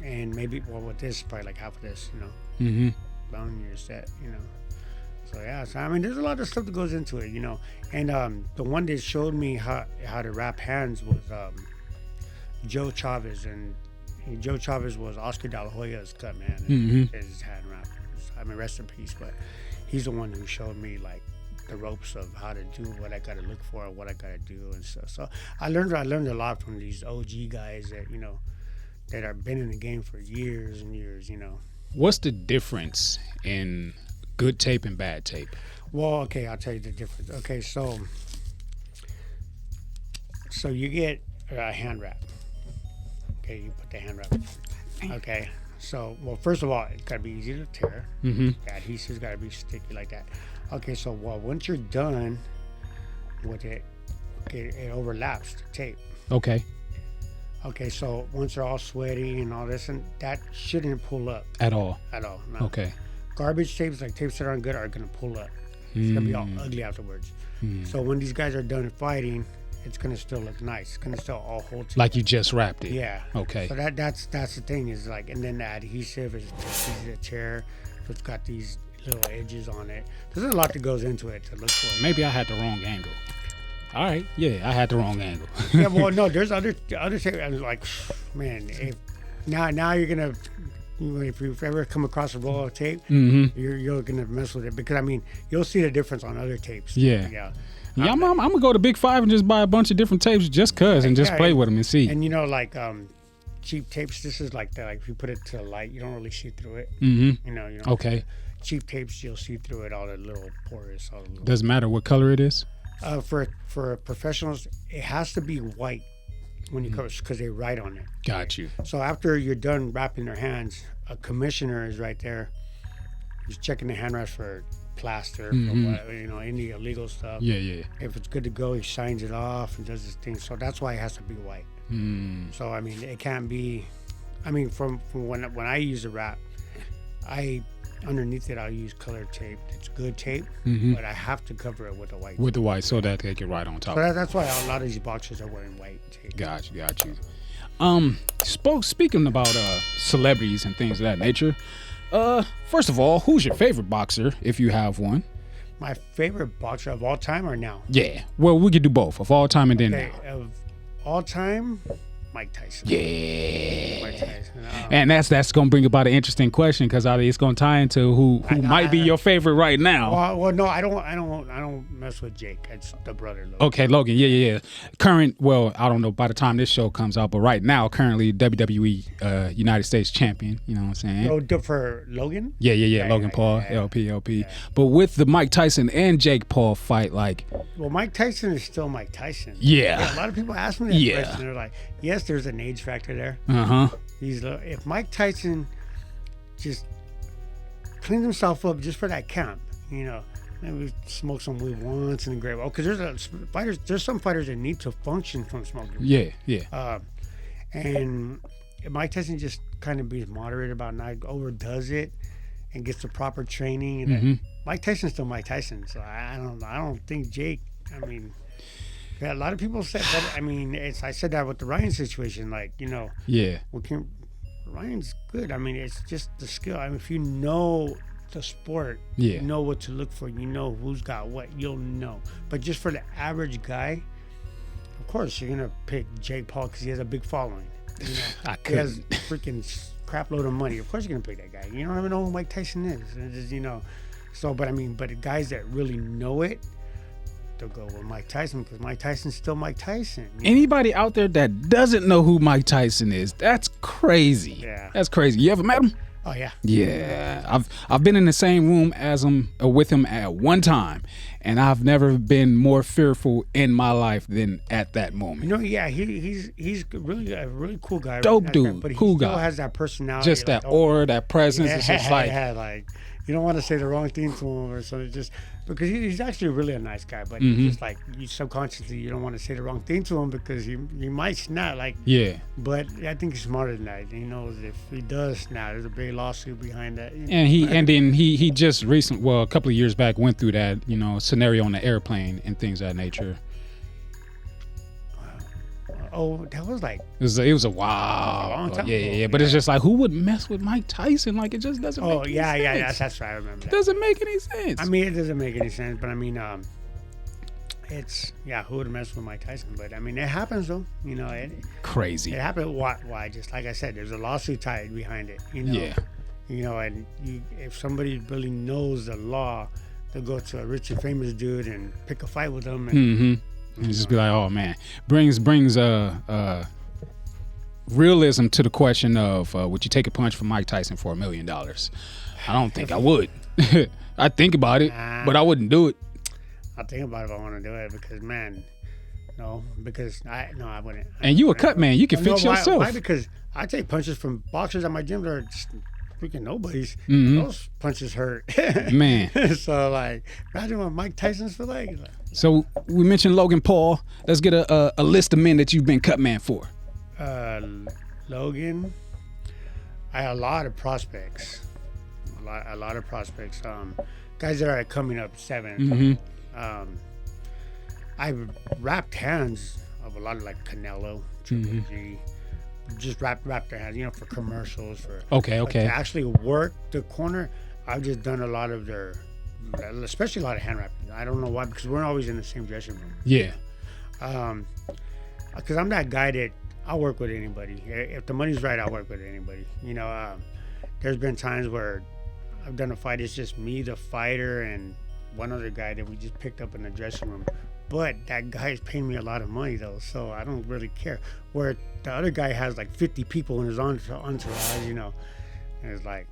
and maybe with this, probably like half of this. You know, Mm-hmm. down you're set. You know, So yeah, so I mean, there's a lot of stuff that goes into it, And the one that showed me how to wrap hands was Joe Chavez, and Joe Chavez was Oscar De La Hoya's cut man. And his hand wrap. I mean, rest in peace. But he's the one who showed me like the ropes of how to do what I got to look for, what I got to do, and stuff. So I learned a lot from these OG guys that that have been in the game for years and years. What's the difference in good tape and bad tape? Well, okay, I'll tell you the difference. Okay, so you get a hand wrap. Okay, you put the hand wrap. Okay, so first of all, it's got to be easy to tear. The adhesive's got to be sticky like that. Okay, so once you're done with it, okay, it overlaps the tape. Okay. Okay, so once they're all sweaty and all this, and that shouldn't pull up At all. No. Okay. Garbage tapes, like tapes that aren't good, are gonna pull up. It's gonna be all ugly afterwards. So when these guys are done fighting, it's gonna still look nice. It's gonna still all hold together. Like you just wrapped it. Yeah. Okay. So that's the thing is like, and then the adhesive is easy to tear. So it's got these little edges on it. There's a lot that goes into it to look for. Maybe I had the wrong angle. All right. Yeah, I had the wrong angle. Yeah, well, no, there's other tape. I was like, man, if now you're gonna, if you've ever come across a roll of tape, you're gonna mess with it because I mean, you'll see the difference on other tapes. Yeah. Yeah. Yeah, I'm gonna go to Big Five and just buy a bunch of different tapes just cause and just play with them and see. And like cheap tapes, this is like if you put it to the light, you don't really see through it. Okay. Cheap tapes, you'll see through it, all the little pores. All the little, Doesn't matter what color it is. For professionals, it has to be white when you cover because they write on it. Got you. So after you're done wrapping their hands, a commissioner is right there. He's checking the hand wraps for plaster, for any illegal stuff. Yeah. If it's good to go, he signs it off and does his thing. So that's why it has to be white. So I mean, it can't be. I mean, from when I use a wrap, underneath it I'll use colored tape. It's good tape, but I have to cover it with the white. With the white, so that they get right on top. So that's why a lot of these boxers are wearing white tape. Got you. Speaking about celebrities and things of that nature. First of all, who's your favorite boxer, if you have one? My favorite boxer of all time or now? Yeah. Well, we could do both, of all time and then now. Of all time, Mike Tyson. Yeah. Mike Tyson. And that's gonna bring about an interesting question because it's gonna tie into who might be your favorite right now. Well, no, I don't mess with Jake. It's the brother Logan. Okay, Logan. Yeah. Current. Well, I don't know by the time this show comes out, but right now, currently WWE United States champion. You know what I'm saying? Oh, for Logan? Yeah. Logan Paul, LP. Yeah. But with the Mike Tyson and Jake Paul fight, like. Well, Mike Tyson is still Mike Tyson. Yeah. A lot of people ask me that question. They're like, yes, there's an age factor there. If Mike Tyson just cleans himself up just for that camp, maybe smoke some weed once in the grave. Because there's some fighters that need to function from smoking. Yeah. And Mike Tyson just kind of be moderate about not overdoes it and gets the proper training. And Mike Tyson's still Mike Tyson, so I don't think Jake. I mean. Yeah, a lot of people said that. I mean, I said that with the Ryan situation. Like, Yeah. Ryan's good. I mean, it's just the skill. I mean, if you know the sport, Yeah. you know what to look for. You know who's got what. You'll know. But just for the average guy, of course, you're gonna pick Jake Paul because he has a big following. He has freaking crap load of money. Of course, you're gonna pick that guy. You don't even know who Mike Tyson is. It's just, So, but the guys that really know it. They'll go with Mike Tyson because Mike Tyson's still Mike Tyson. Anybody out there that doesn't know who Mike Tyson is, that's crazy. Yeah. That's crazy. You ever met him? Oh yeah. Yeah. I've been in the same room as him with him at one time, and I've never been more fearful in my life than at that moment. Yeah, he's really a really cool guy. Dope dude, but he cool still guy. has that personality. Just that aura, that presence. It's just like you don't want to say the wrong thing to him or something. Just because he's actually really a nice guy, but he's just like you subconsciously you don't want to say the wrong thing to him because he might snap. Yeah. But I think he's smarter than that. He knows if he does snap, there's a big lawsuit behind that. And then he just a couple of years back went through that scenario on the airplane and things of that nature. Oh, that was like It was a wow. long time Yeah, ago. yeah. But it's just like, who would mess with Mike Tyson? Like, it just doesn't. oh make yeah, any yeah, sense. that's right. I remember that. Doesn't make any sense. I mean, it doesn't make any sense, but I mean, it's who would mess with Mike Tyson? But I mean, it happens though. You know, it Crazy. happened. Why? Just like I said, there's a lawsuit tied behind it. You know. Yeah. You know, and if somebody really knows the law, they'll go to a rich and famous dude and pick a fight with them. And, And just be like, oh man, brings realism to the question of would you take a punch from Mike Tyson for $1 million? I don't think I would. I'd think about it, but I wouldn't do it. I'll think about it if I want to do it because man, no, because I wouldn't. And you a cut man, you can fix yourself. Why? Because I take punches from boxers at my gym that are just freaking nobodies. Mm-hmm. Those punches hurt, Man. So like, imagine what Mike Tyson's for like. So we mentioned Logan Paul. Let's get a list of men that you've been cut man for. Logan, I had a lot of prospects. A lot of prospects. Guys that are coming up 7. I wrapped hands of a lot of like Canelo, Triple G. Just wrap their hands, you know, for commercials. For Okay. to actually work the corner, I've just done a lot of their, especially a lot of hand wrapping. I don't know why, because we're always in the same dressing room. Yeah. Because I'm that guy that I'll work with anybody. If the money's right, I'll work with anybody. You know, there's been times where I've done a fight. It's just me, the fighter, and one other guy that we just picked up in the dressing room. But that guy is paying me a lot of money though, so I don't really care. Where the other guy has like 50 people in his entourage, you know, and it's like,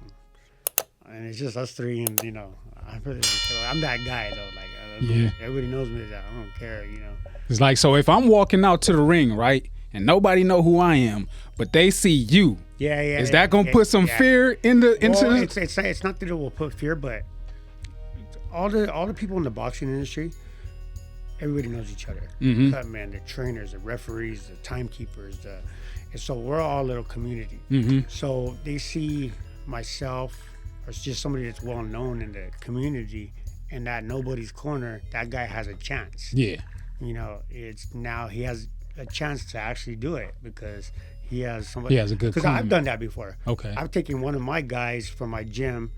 and it's just us three, and you know, I really don't care. I'm that guy though, like everybody knows me. That I don't care, you know. It's like, so if I'm walking out to the ring, right, and nobody know who I am, but they see you, is that gonna put some fear into? Well, it's not that it will put fear, but all the people in the boxing industry, everybody knows each other. Cutman, the trainers, the referees, the timekeepers, and so we're all a little community. So they see myself as just somebody that's well known in the community, and that nobody's corner, that guy has a chance. Yeah. You know, it's now he has a chance to actually do it because he has somebody. He has a good Because corner. I've done that before. Okay. I've taken one of my guys from my gym,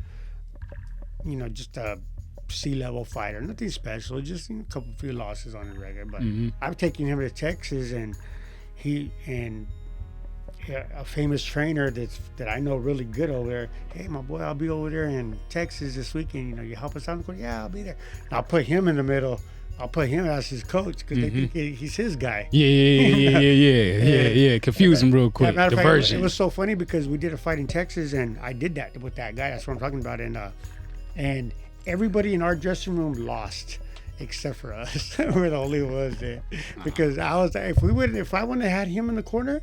you know, just a C-level fighter, nothing special, just a few losses on the record. But I've taken him to Texas, and a famous trainer that I know really good over there. Hey, my boy, I'll be over there in Texas this weekend. You know, you help us out. Yeah, I'll be there. And I'll put him in the middle. I'll put him as his coach because they think he's his guy. Yeah. Confuse him real quick. Matter of fact, Diversion. it was so funny because we did a fight in Texas, and I did that with that guy. That's what I'm talking about. And everybody in our dressing room lost except for us. We're the only ones there because I was if I wouldn't have had him in the corner,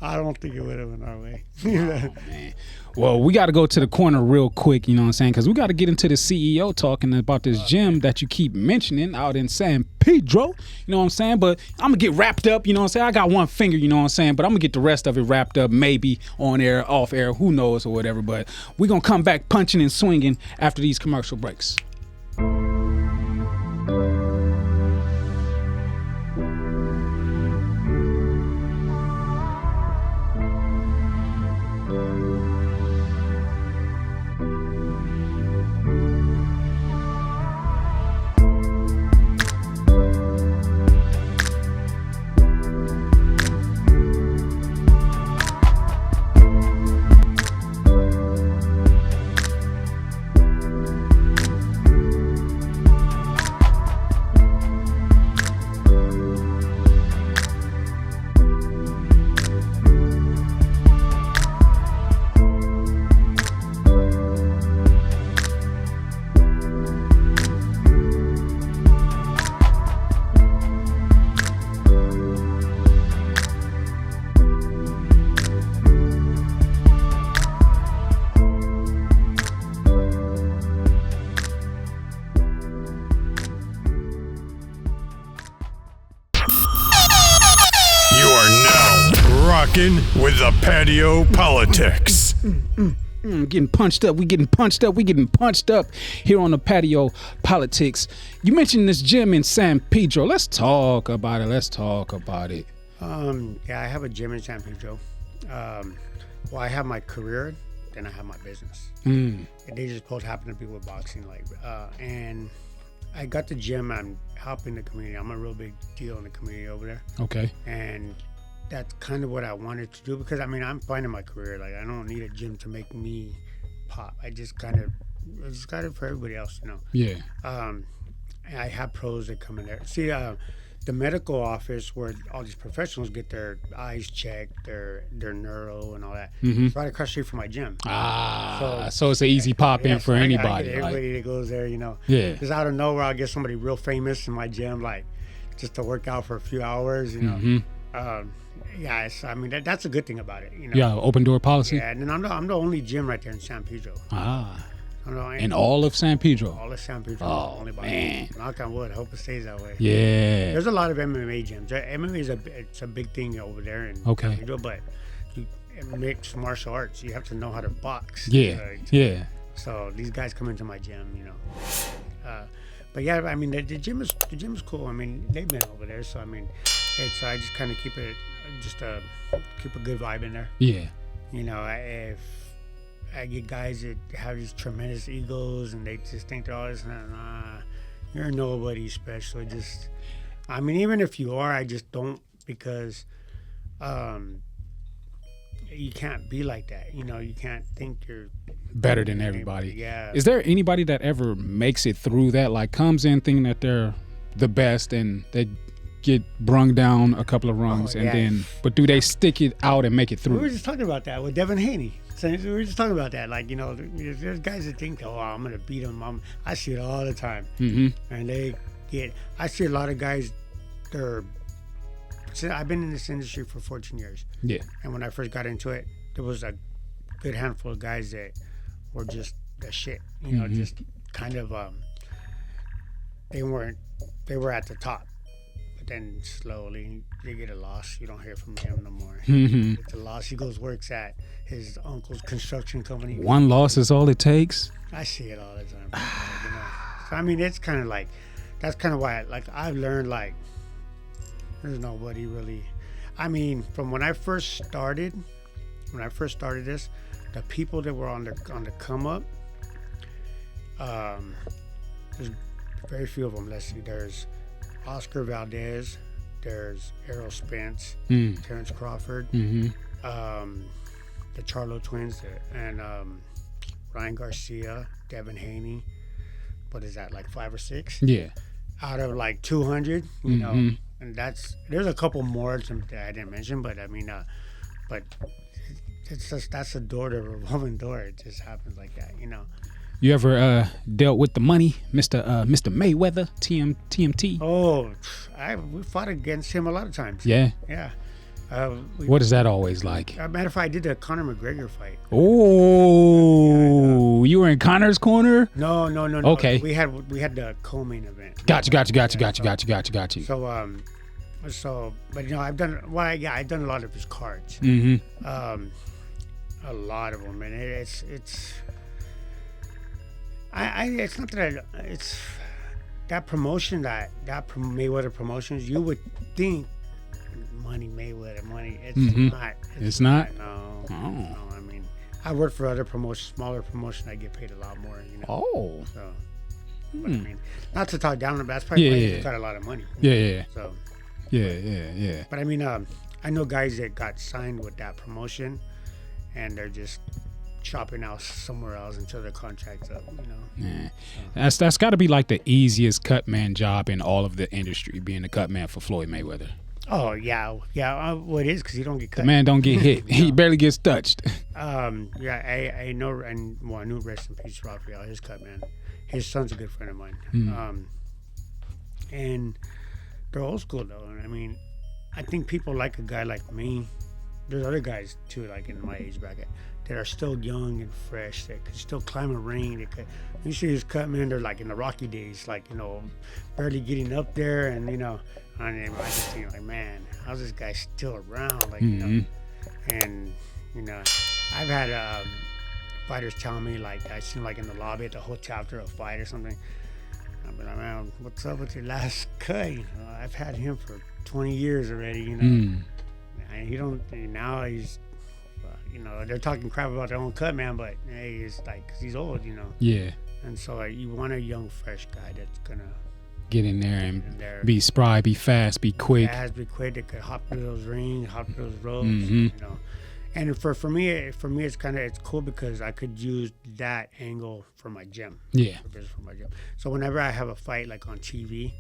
I don't think it would have went our way. Man. Well, we got to go to the corner real quick, you know what I'm saying? Because we got to get into the CEO talking about this gym that you keep mentioning out in San Pedro, you know what I'm saying? But I'm going to get wrapped up, you know what I'm saying? I got one finger, you know what I'm saying? But I'm going to get the rest of it wrapped up, maybe on air, off air, who knows or whatever. But we're going to come back punching and swinging after these commercial breaks. Rockin' with the Patio PolitiCz. Getting punched up. We getting punched up here on the Patio PolitiCz. You mentioned this gym in San Pedro. Let's talk about it. Yeah, I have a gym in San Pedro. Well, I have my career, then I have my business. And they just both happen to be with boxing, and I got the gym. I'm helping the community. I'm a real big deal in the community over there. Okay. And that's kind of what I wanted to do because I'm finding my career. Like I don't need a gym to make me pop. I just got it for everybody else, Yeah. I have pros that come in there. See, the medical office where all these professionals get their eyes checked, their neuro and all that. It's right across the street from my gym. So it's an easy pop in for I anybody. get everybody that goes there, Yeah. Just out of nowhere, I'll get somebody real famous in my gym, like just to work out for a few hours, that's a good thing about it, Yeah, open door policy. Yeah, and then I'm the only gym right there in San Pedro. In all of San Pedro. All of San Pedro. Oh, only by man. Knock on wood. I hope it stays that way. Yeah. There's a lot of MMA gyms. MMA is a big thing over there in San Pedro, but mixed martial arts. You have to know how to box. Yeah. Yeah. So these guys come into my gym, But yeah, the gym is cool. They've been over there, so I just kind of keep it, keep a good vibe in there. Yeah. If I get guys that have these tremendous egos and they just think they're all this, nah, you're nobody special. Even if you are, I just don't, because you can't be like that. You can't think you're better than everybody. Yeah. Is there anybody that ever makes it through that, like comes in thinking that they're the best and they get brung down a couple of rungs but do they stick it out and make it through? We were just talking about that with Devin Haney. So we were just talking about that. There's guys that think, I'm going to beat him. I see it all the time. And I see a lot of guys, I've been in this industry for 14 years. Yeah. And when I first got into it, there was a good handful of guys that were just the shit. Just kind of, they were at the top. But then slowly they get a loss. You don't hear from him no more. It's a loss. He works at his uncle's construction company. One loss is all it takes. I see it all the time. So it's kind of that's kind of why I've learned there's nobody really. From when I first started this, the people that were on the come up, there's very few of them. Let's see, there's Oscar Valdez, there's Errol Spence, Terrence Crawford, the Charlo twins, and Ryan Garcia, Devin Haney. What is that, 5 or 6? Yeah. Out of 200, and there's a couple more that I didn't mention, but but it's just, that's a door to a revolving door. It just happens like that, You ever dealt with the money, Mr. Mayweather, TMT? Oh, we fought against him a lot of times. Yeah. Yeah. What is that always like? Matter of fact, I did the Conor McGregor fight. Oh, you were in Conor's corner? No. Okay. We had the co-main event. Got you. So, but I've done a lot of his cards. A lot of them, and it's not that it's that promotion that Mayweather Promotions. You would think money, Mayweather money. It's not. It's not. No. Oh. No. I work for other promotions, smaller promotions. I get paid a lot more. Oh. So, but not to talk down, but that's probably why he's got a lot of money. Yeah. So. Yeah. But I know guys that got signed with that promotion, and they're just shopping out somewhere else until their contract's up. Yeah. That's got to be the easiest cutman job in all of the industry, being the cutman for Floyd Mayweather. Oh yeah. Well, it is because you don't get cut. The man don't get hit. He barely gets touched. I know, and I knew rest in peace Raphael, his cutman. His son's a good friend of mine. And they're old school though. I think people like a guy like me. There's other guys too, in my age bracket, that are still young and fresh, that could still climb a ring. You see these cutmen, they're in the Rocky days, barely getting up there, and I just think man, how's this guy still around? And I've had fighters tell me I seen in the lobby at the hotel after a fight or something. I'll be like, man, what's up with your last cut? You know, I've had him for 20 years already, you know. And he don't, now he's, you know, they're talking crap about their own cut, man, but hey, it's like, 'cause he's old, you know. Yeah. And so like, you want a young, fresh guy that's gonna get in there and be spry, be fast, be quick. Fast, be quick. They could hop through those rings, hop through those ropes, you know. And for me, it's kind of, it's cool because I could use that angle for my gym. Yeah. For my gym. So whenever I have a fight like on TV,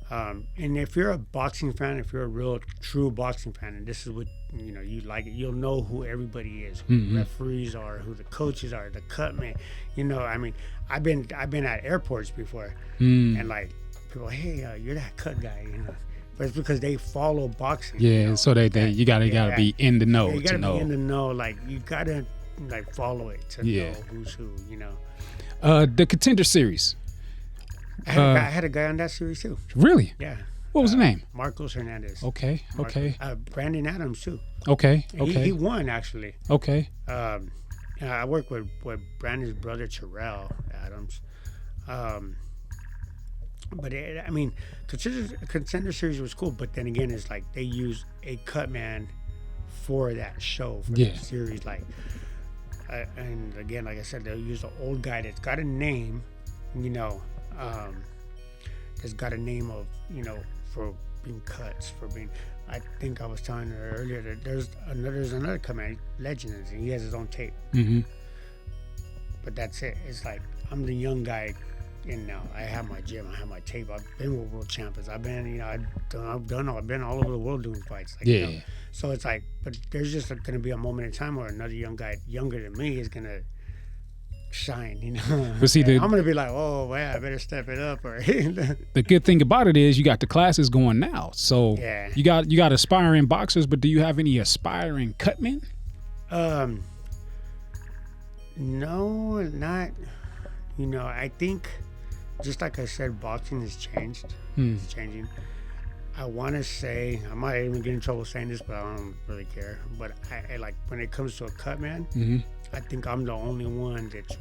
and if you're a boxing fan, if you're a real true boxing fan, and this is what you know you like it, you'll know who everybody is, who the referees are, who the coaches are, the cutman. You know, I mean, I've been at airports before, and like people, hey, you're that cut guy, you know. But it's because they follow boxing. Yeah, you know? so you gotta be in the know. You gotta to know. be in the know. Like you gotta like follow it to know who's who. You know. The Contender Series. I had a guy on that series too. Really? Yeah. What was the name? Marcos Hernandez. Okay. Brandon Adams too. Okay. He won actually. Okay. I work with Brandon's brother Terrell Adams. But I mean, Contender Series was cool. But then again, it's like they use a cut man for that show, for that series. Like, and again, like I said, they'll use an old guy that's got a name, you know, that's got a name of, you know, for being cuts, for being. I think I was telling her earlier that there's another cut man, Legend, and he has his own tape. But that's it. It's like I'm the young guy. And now I have my gym, I have my tape. I've been with world champions. I've been, you know, I've been all over the world doing fights. Like, you know? So it's like, but there's just going to be a moment in time where another young guy, younger than me, is going to shine. You know, but see, I'm going to be like, oh, well, I better step it up. Or the good thing about it is you got the classes going now. So you got aspiring boxers, but do you have any aspiring cutmen? No, not. You know, I think. Just like I said, boxing has changed. It's changing. I want to say, I might even get in trouble saying this, but I don't really care. But I like when it comes to a cut man, I think I'm the only one that's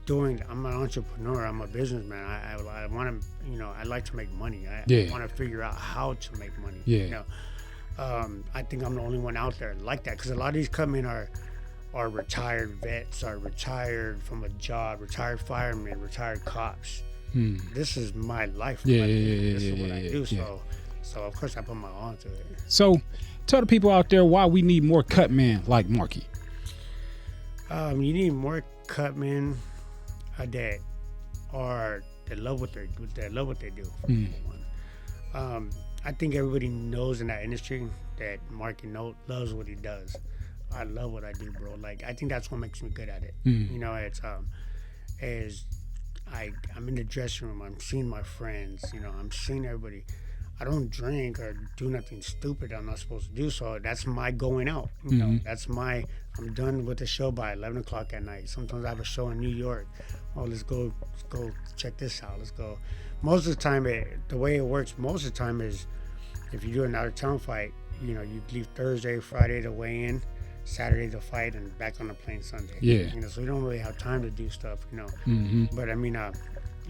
doing. I'm an entrepreneur. I'm a businessman. I want to, you know, I like to make money. I want to figure out how to make money. You know, I think I'm the only one out there like that because a lot of these cut men are retired vets, are retired from a job, retired firemen, retired cops. This is my life. This is what I do. So of course I put my all into it. So tell the people out there why we need more cut men like Markey. You need more cut men that love what they do. I think everybody knows in that industry that Markey loves what he does. I love what I do, bro. Like, I think that's what makes me good at it. You know, it's I'm in the dressing room. I'm seeing my friends. You know, I'm seeing everybody. I don't drink or do nothing stupid I'm not supposed to do. So that's my going out. You know, I'm done with the show by 11 o'clock at night. Sometimes I have a show in New York. Oh, let's go check this out. Let's go. Most of the time, the way it works most of the time is if you do an out-of-town fight, you know, you leave Thursday, Friday to weigh in. Saturday to fight and back on the plane Sunday. You know, so we don't really have time to do stuff, you know. But I mean,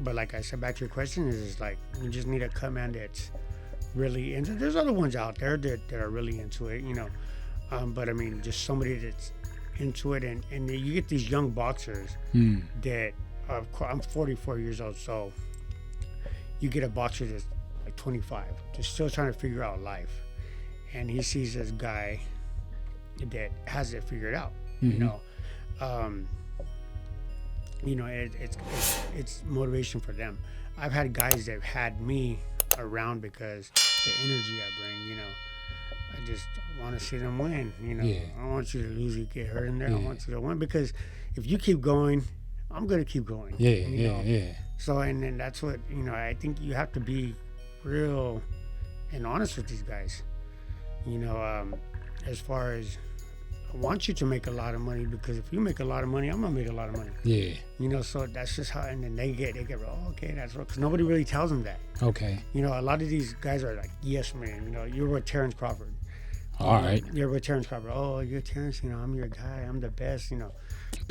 but like I said, back to your question, is like you just need a cut man that's really into. There's other ones out there that are really into it, you know. But I mean, just somebody that's into it, and you get these young boxers that are. I'm 44 years old, so you get a boxer that's like 25, just still trying to figure out life, and he sees this guy that has it figured out, you know. You know, it's motivation for them. I've had guys that have had me around because the energy I bring, you know. I just want to see them win, you know. I don't want you to lose, you get hurt in there. I want you to win because if you keep going, I'm going to keep going. You know? So, and then that's what, you know, I think you have to be real and honest with these guys, you know, as far as I want you to make a lot of money because if you make a lot of money, I'm gonna make a lot of money. You know, so that's just how. And then they get oh, okay, that's what. Because nobody really tells them that. Okay. You know, a lot of these guys are like yes man. You know, you're with Terrence Crawford. All right. You're with Terrence Crawford. Oh, you're Terrence. I'm your guy. I'm the best.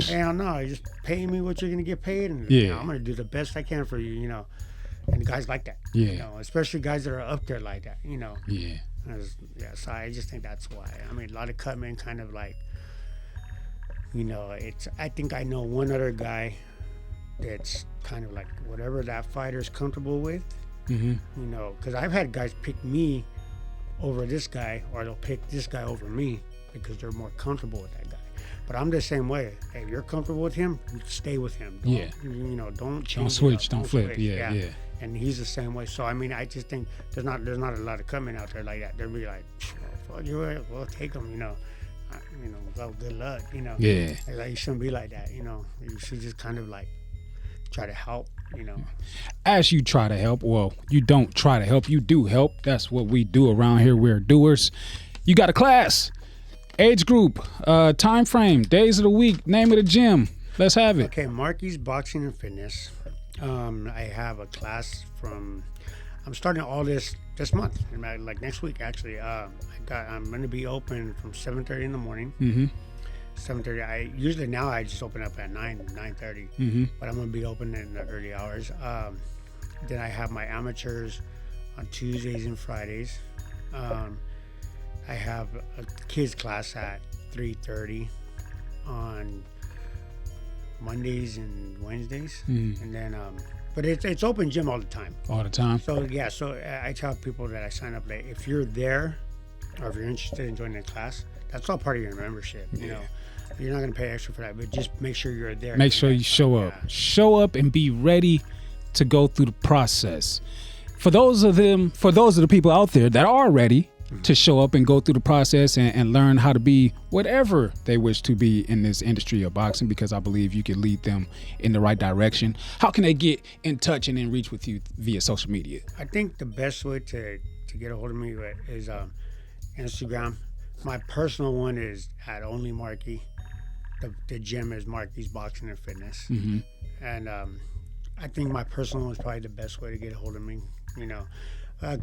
Hell no. You just pay me what you're gonna get paid, and I'm gonna do the best I can for you. And guys like that. Yeah. Especially guys that are up there like that. Yeah. So I just think that's why. I mean, a lot of cutmen kind of like, it's. I think I know one other guy that's kind of like whatever that fighter's comfortable with. Because I've had guys pick me over this guy, or they'll pick this guy over me because they're more comfortable with that guy. But I'm the same way. Hey, if you're comfortable with him, stay with him. Don't change. Don't switch. Don't flip. Yeah. And he's the same way. So I mean, I just think there's not a lot of cutmen out there like that. They'll be like, fuck you, we'll take them. Well, good luck. Yeah. Like, you shouldn't be like that. You should just kind of like try to help. As you try to help, well, you don't try to help, you do help. That's what we do around here. We're doers. You got a class, age group, time frame, days of the week, name of the gym. Let's have it. Okay, Markey's Boxing and Fitness. I have a class I'm starting all this month, like next week actually. I'm going to be open from 7:30 in the morning. 7:30. I just open up at 9:30. But I'm gonna be open in the early hours. Then I have my amateurs on Tuesdays and Fridays. I have a kids class at 3:30 on Mondays and Wednesdays, and then but it's open gym all the time. All the time. So I tell people that I sign up late. If you're there, or if you're interested in joining the class, that's all part of your membership. You're not going to pay extra for that, but just make sure you're there. Make sure you show up. Yeah. Show up and be ready to go through the process. For those of the people out there that are ready to show up and go through the process and learn how to be whatever they wish to be in this industry of boxing, because I believe you can lead them in the right direction. How can they get in touch and in reach with you via social media? I think the best way to get a hold of me is Instagram. My personal one is at only Markey. The gym is Markey's Boxing and Fitness. And I think my personal one is probably the best way to get a hold of me,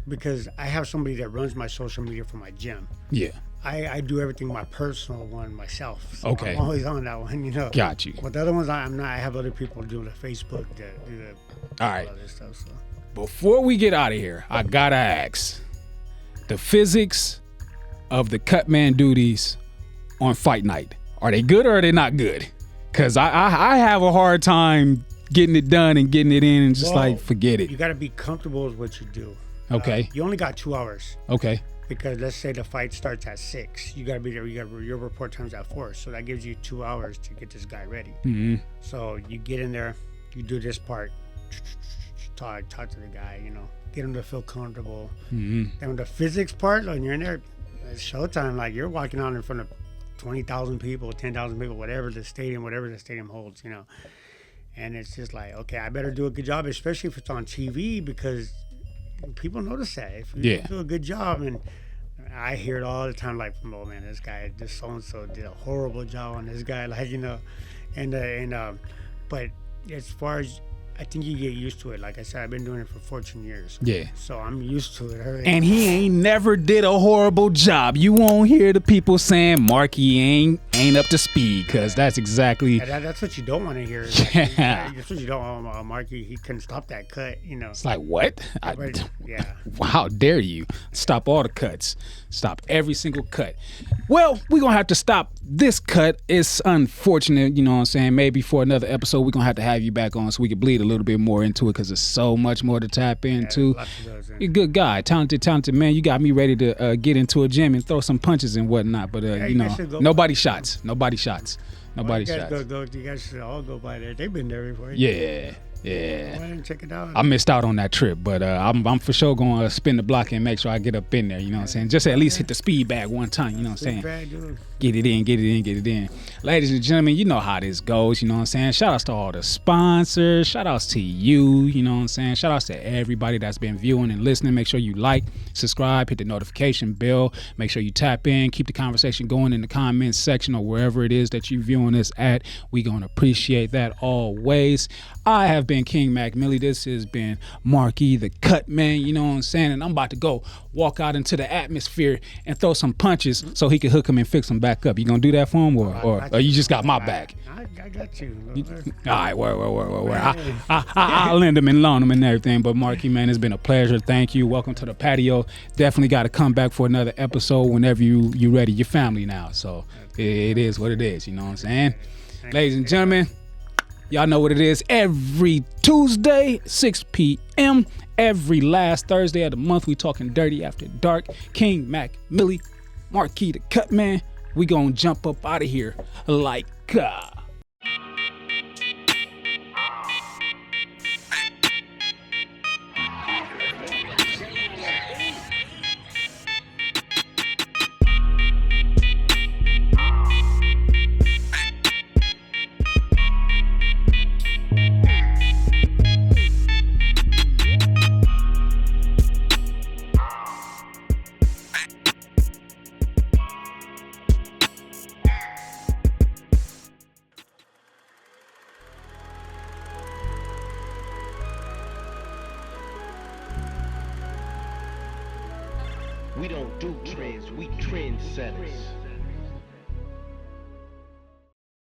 because I have somebody that runs my social media for my gym. Yeah. I do everything my personal one myself. So okay. I'm always on that one, Got you. But the other ones, I'm not. I have other people doing the Facebook that do all right. other stuff. So. Before we get out of here, I gotta ask the physics of the cutman duties on fight night. Are they good or are they not good? Because I have a hard time getting it done and getting it in and just forget it. You got to be comfortable with what you do. Okay. You only got 2 hours. Okay. Because let's say the fight starts at 6. You got to be there. Your report time's at 4. So that gives you 2 hours to get this guy ready. So you get in there. You do this part. Talk to the guy, get him to feel comfortable. Then with the physics part, when you're in there, it's showtime. Like you're walking out in front of 20,000 people, 10,000 people, whatever the stadium holds, and it's just like, okay, I better do a good job, especially if it's on TV, because people notice that if you do a good job. And I hear it all the time, like, oh man, this so-and-so did a horrible job on this guy, but as far as I think you get used to it. Like I said, I've been doing it for 14 years. Yeah. So I'm used to it already. And he ain't never did a horrible job. You won't hear the people saying Markey ain't up to speed, because that's exactly... That's what you don't want to hear. Yeah. That's what you don't want. Markey, he couldn't stop that cut, It's like, what? Yeah. How dare you? Stop all the cuts. Stop every single cut. Well, we're going to have to stop this cut. It's unfortunate, you know what I'm saying? Maybe for another episode, we're going to have you back on so we can bleed a little bit more into it, because there's so much more to tap into. You're a good guy, talented man. You got me ready to get into a gym and throw some punches and whatnot. But, nobody shots. You guys should all go by there. They've been there before. Yeah. Go ahead and check it out. I missed out on that trip, but I'm for sure going to spin the block and make sure I get up in there, you know what I'm saying? Just at least hit the speed bag one time, you know what I'm saying? Bag, dude. Get it in, get it in, get it in. Ladies and gentlemen, you know how this goes, you know what I'm saying? Shout outs to all the sponsors. Shout outs to you know what I'm saying? Shout outs to everybody that's been viewing and listening. Make sure you like, subscribe, hit the notification bell. Make sure you tap in, keep the conversation going in the comments section or wherever it is that you're viewing this at. We gonna appreciate that always. I have been King Mac Millie. This has been Markey The Cutman, you know what I'm saying? And I'm about to go walk out into the atmosphere and throw some punches so he can hook him and fix him back up. You gonna do that for him or you just got my back? I got you. All right, where? I'll lend him and loan him and everything. But Markey, man, it's been a pleasure. Thank you. Welcome to the patio. Definitely got to come back for another episode whenever you ready. Your family now, so it is what it is. You know what I'm saying? Ladies and gentlemen, y'all know what it is. Every Tuesday, 6 p.m. Every last Thursday of the month, we talking dirty after dark. King Mac Millie, Markey The Cutman. We gonna jump up out of here like We don't do trends, we trendsetters.